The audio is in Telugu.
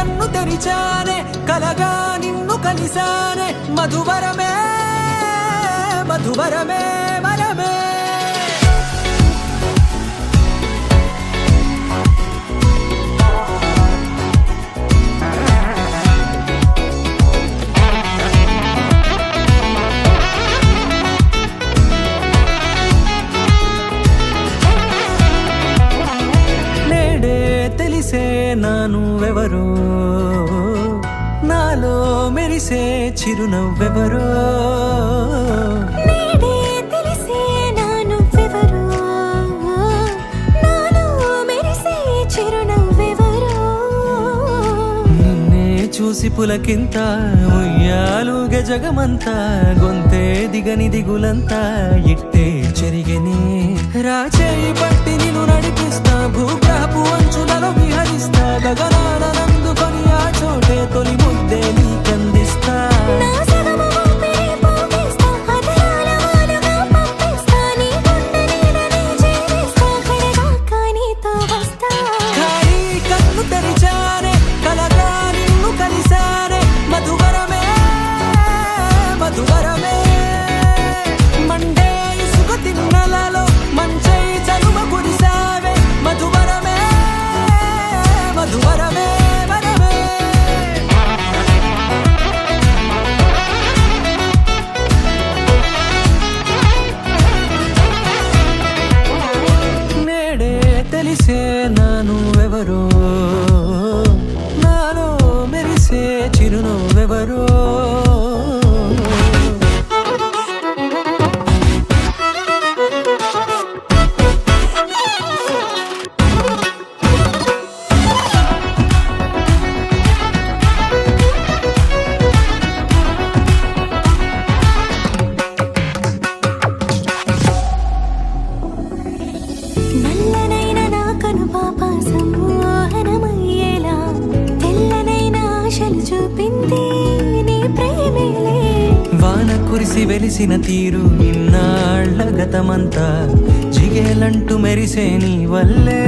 కన్ను తెరిచానే కలగా నిన్ను కలిసానే మధువరమే మధువరమే వరమే నానువెవరో నాలో మెరిసే చిరునవ్వెవరో తెలిసే నానువెవరో నాలో మెరిసే చిరునవ్వెవరో నిన్నే చూసి పులకింత ఉయ్యాలుగ జగమంతా గొంతే దిగని దిగులంతా ఇట్టే చెరిగనే రాచేయి పట్టి నిన్ను నడిపిస్తా భూగ్రహపు అంచులలో విహరిస్తా గగనానందుకొని ఆ చోటే తొలి ముద్దే నీకందిస్తా కన్ను తెరిచానే కలగా నిన్ను కలిసానే మధువరమే మధువరమే మండే ఇసుక తిన్నలలో మంచై చలువ కురిసావే మధువరమే మధువరమే వరమే నేడే తెలిసే నానువెవరో నాలో మెరిసే చిరునవ్వెవరో నల్లనైన నా కనుపాప సమ్మోహనమయ్యేలా తెల్లనైన ఆశలు చూపింది నీ ప్రేమేలే వాన కురిసి వెలిసిన తీరు ఇన్నాళ్ల గతమంతా జిగేలంటూ మెరిసే నీ వల్లే